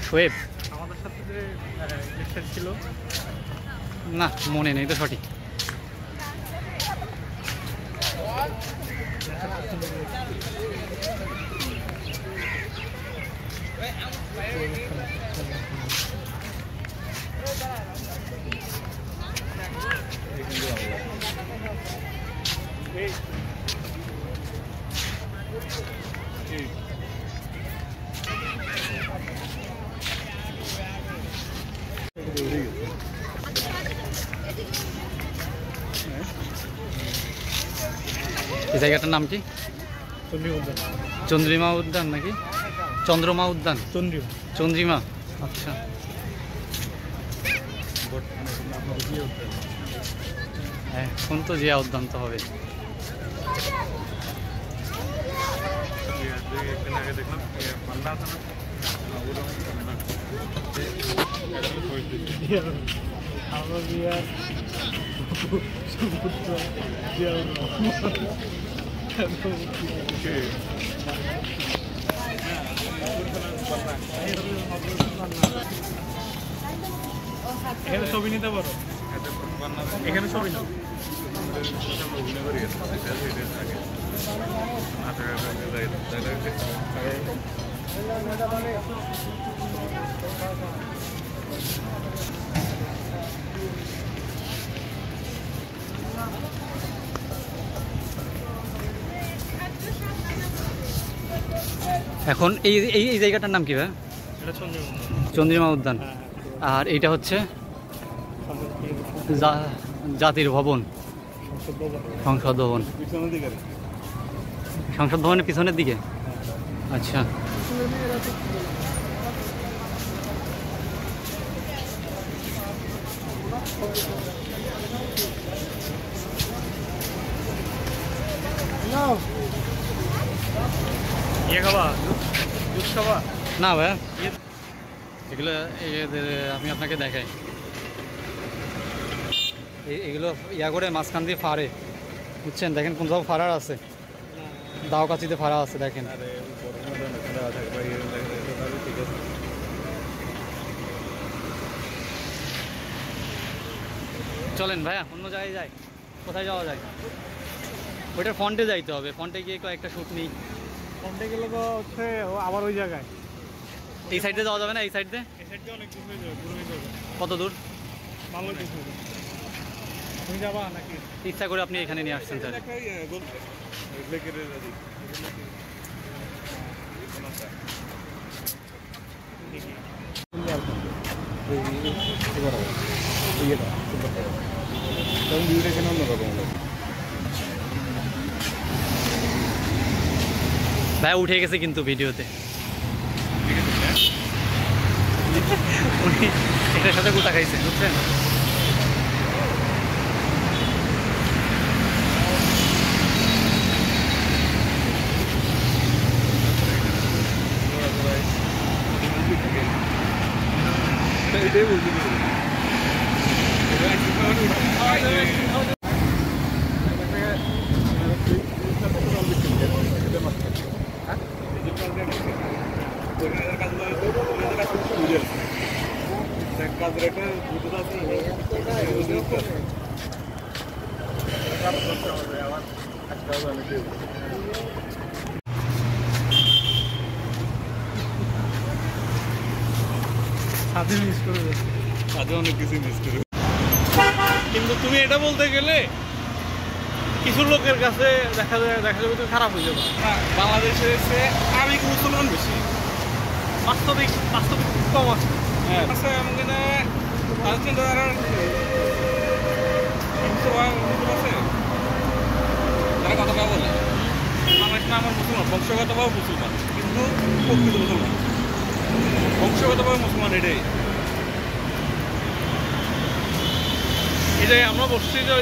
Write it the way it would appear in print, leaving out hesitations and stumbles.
শোয়েব আমাদের সাথে যে ইলেকশন ছিল না, মনে নেই তো সঠিক। এই জায়গাটার নাম কি? চন্দ্রিমা উদ্যান নাকি চন্দ্রমা উদ্যান? চন্দ্রিমা। আচ্ছা, এখন তো জিয়া উদ্যান তো হবে। এখানে ছবি নিতে পারো, এখানে ছবি নাও। এখন এই এই জায়গাটার নাম কি ভাই? চন্দ্রিমা উদ্যান। আর এইটা হচ্ছে জাতির ভবন, সংসদ ভবন। সংসদ ভবনের পিছনের দিকে। আচ্ছা, ইয়ে খাবা, দুধ খাবা? না ভাই, এগুলো আমি আপনাকে দেখাই। এগুলো ইয়া করে মাঝখান দিয়ে ফাড়ে, বুঝছেন? দেখেন কোন সব ফাড়ার আছে, দাও কাছিতে ফাড়া আছে দেখেন। চলেন ভাইয়া অন্য জায়গায় যাই। কোথায় যাওয়া যায়? ওইটার ফ্রন্টে যাইতে হবে, ফ্রন্টে গিয়ে কয়েকটা শ্যুট নিই। ফ্রন্টে গেলে তো হচ্ছে আবার ওই জায়গায়। এই সাইডে যাওয়া যাবে না? এই সাইড দিয়ে? এই সাইড দিয়ে অনেক দূর হয়ে যাবে, দূর হয়ে যাবে। কত দূর? ভালো কিছু। তুমি যাবা নাকি? ইচ্ছা করে আপনি এখানে নিয়ে আসছেন স্যার। ভাই উঠে গেছে কিন্তু ভিডিওতে, উনি এটার সাথে গোটা খাইছে, বুঝছেন? কিন্তু তুমি এটা বলতে গেলে কিছু লোকের কাছে দেখা যাবে তো খারাপ হয়ে যাবে। বাংলাদেশে এসে আবেগ মুসলমান বেশি, বাস্তবিক খুব কম আছে। আছে এমনি তারা কথা বলে বাংলাদেশ না আমার মুসলমান, বংশগতভাবে মুসলমান, কিন্তু প্রকৃত মুসলমান, বংশগতভাবে মুসলমান। এটাই আমরা বসছি যে